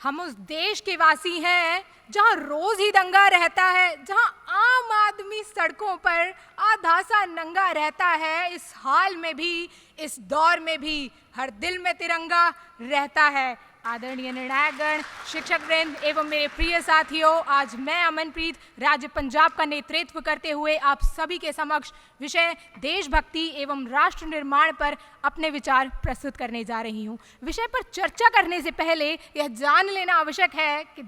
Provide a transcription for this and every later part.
हम उस देश के वासी हैं जहां रोज ही दंगा रहता है, जहां आम आदमी सड़कों पर आधा सा नंगा रहता है। इस हाल में भी, इस दौर में भी हर दिल में तिरंगा रहता है। आदरणीय निर्णायकगण, शिक्षक वृंद एवं मेरे प्रिय साथियों, आज मैं अमनप्रीत राज्य पंजाब का नेतृत्व करते हुए आप सभी के समक्ष विषय देशभक्ति एवं राष्ट्र निर्माण पर अपने विचार प्रस्तुत करने जा रही हूँ। विषय पर चर्चा करने से पहले यह जान लेना आवश्यक है कि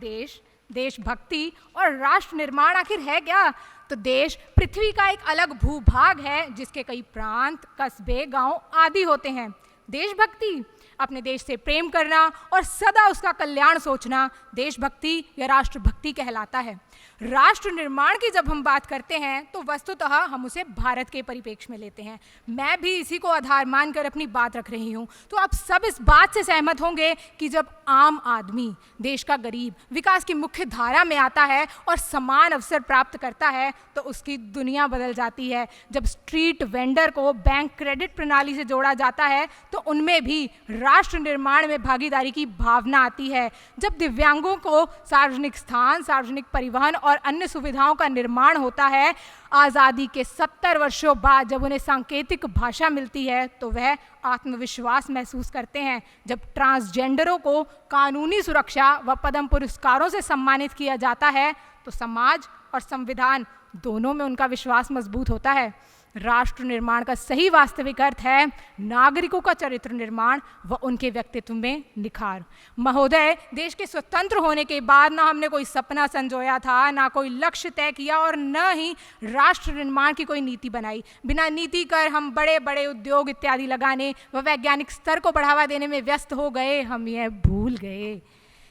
देशभक्ति और राष्ट्र निर्माण आखिर है क्या। तो देश पृथ्वी का एक अलग भूभाग है जिसके कई प्रांत, कस्बे, गांव आदि होते हैं। देशभक्ति अपने देश से प्रेम करना और सदा उसका कल्याण सोचना देशभक्ति या राष्ट्रभक्ति कहलाता है। राष्ट्र निर्माण की जब हम बात करते हैं तो वस्तुतः हम उसे भारत के परिप्रेक्ष्य में लेते हैं। मैं भी इसी को आधार मानकर अपनी बात रख रही हूँ। तो आप सब इस बात से सहमत होंगे कि जब आम आदमी, देश का गरीब, विकास की मुख्य धारा में आता है और समान अवसर प्राप्त करता है तो उसकी दुनिया बदल जाती है। जब स्ट्रीट वेंडर को बैंक क्रेडिट प्रणाली से जोड़ा जाता है तो उनमें भी राष्ट्र निर्माण में भागीदारी की भावना आती है। जब दिव्यांगों को सार्वजनिक स्थान, सार्वजनिक परिवहन और अन्य सुविधाओं का निर्माण होता है, आज़ादी के 70 वर्षों बाद जब उन्हें सांकेतिक भाषा मिलती है तो वह आत्मविश्वास महसूस करते हैं। जब ट्रांसजेंडरों को कानूनी सुरक्षा व पद्म पुरस्कारों से सम्मानित किया जाता है तो समाज और संविधान दोनों में उनका विश्वास मजबूत होता है। राष्ट्र निर्माण का सही वास्तविक अर्थ है नागरिकों का चरित्र निर्माण व उनके व्यक्तित्व में निखार। महोदय, देश के स्वतंत्र होने के बाद ना हमने कोई सपना संजोया था, ना कोई लक्ष्य तय किया और न ही राष्ट्र निर्माण की कोई नीति बनाई। बिना नीति कर हम बड़े बड़े उद्योग इत्यादि लगाने व वैज्ञानिक स्तर को बढ़ावा देने में व्यस्त हो गए। हम यह भूल गए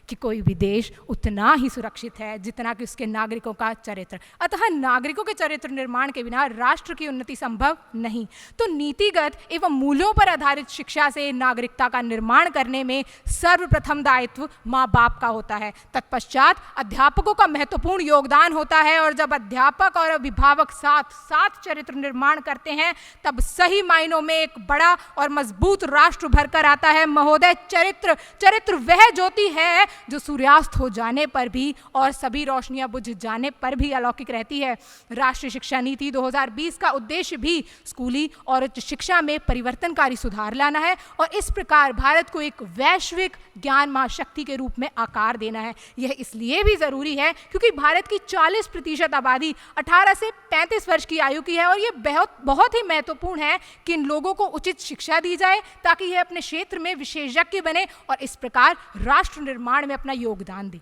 कि कोई भी देश उतना ही सुरक्षित है जितना कि उसके नागरिकों का चरित्र। अतः नागरिकों के चरित्र निर्माण के बिना राष्ट्र की उन्नति संभव नहीं। तो नीतिगत एवं मूल्यों पर आधारित शिक्षा से नागरिकता का निर्माण करने में सर्वप्रथम दायित्व माँ बाप का होता है। तत्पश्चात अध्यापकों का महत्वपूर्ण योगदान होता है और जब अध्यापक और अभिभावक साथ साथ चरित्र निर्माण करते हैं तब सही मायनों में एक बड़ा और मजबूत राष्ट्र भर कर आता है। महोदय, चरित्र वह ज्योति है जो सूर्यास्त हो जाने पर भी और सभी रोशनियां बुझ जाने पर भी अलौकिक रहती है। राष्ट्रीय शिक्षा नीति 2020 का उद्देश्य भी स्कूली और उच्च शिक्षा में परिवर्तनकारी सुधार लाना है और इस प्रकार भारत को एक वैश्विक ज्ञान महाशक्ति के रूप में आकार देना है। यह इसलिए भी जरूरी है क्योंकि भारत की 40% आबादी 18 से 35 वर्ष की आयु की है और यह बहुत ही महत्वपूर्ण है कि इन लोगों को उचित शिक्षा दी जाए ताकि यह अपने क्षेत्र में विशेषज्ञ बने और इस प्रकार राष्ट्र निर्माण में अपना योगदान दे।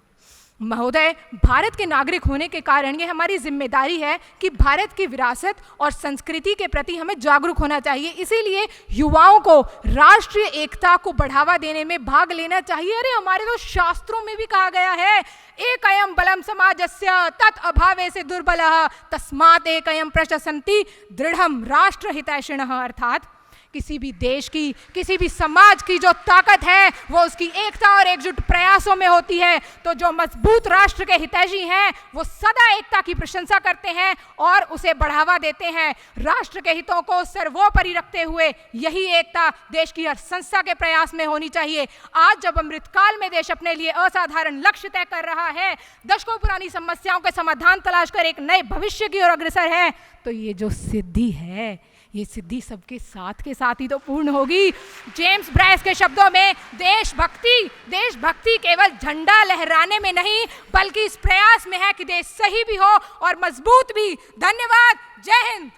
महोदय, भारत के नागरिक होने के कारण ये हमारी जिम्मेदारी है कि भारत की विरासत और संस्कृति के प्रति हमें जागरूक होना चाहिए। इसीलिए युवाओं को राष्ट्रीय एकता को बढ़ावा देने में भाग लेना चाहिए। अरे हमारे तो शास्त्रों में भी कहा गया है, एकयम बलम समाजस्य तत् अभावे से दुर्बलः तस्मात् एकयम प्रशसन्ति दृढ़म राष्ट्र हितैषिणः। अर्थात किसी भी देश की, किसी भी समाज की जो ताकत है वो उसकी एकता और एकजुट प्रयासों में होती है। तो जो मजबूत राष्ट्र के हितैषी हैं वो सदा एकता की प्रशंसा करते हैं और उसे बढ़ावा देते हैं। राष्ट्र के हितों को सर्वोपरि रखते हुए यही एकता देश की हर संस्था के प्रयास में होनी चाहिए। आज जब अमृतकाल में देश अपने लिए असाधारण लक्ष्य तय कर रहा है, दशकों पुरानी समस्याओं के समाधान तलाश कर एक नए भविष्य की ओर अग्रसर है, तो ये जो सिद्धि है, ये सिद्धि सबके साथ के साथ ही तो पूर्ण होगी। जेम्स ब्राइस के शब्दों में देशभक्ति केवल झंडा लहराने में नहीं बल्कि इस प्रयास में है कि देश सही भी हो और मजबूत भी। धन्यवाद। जय हिंद।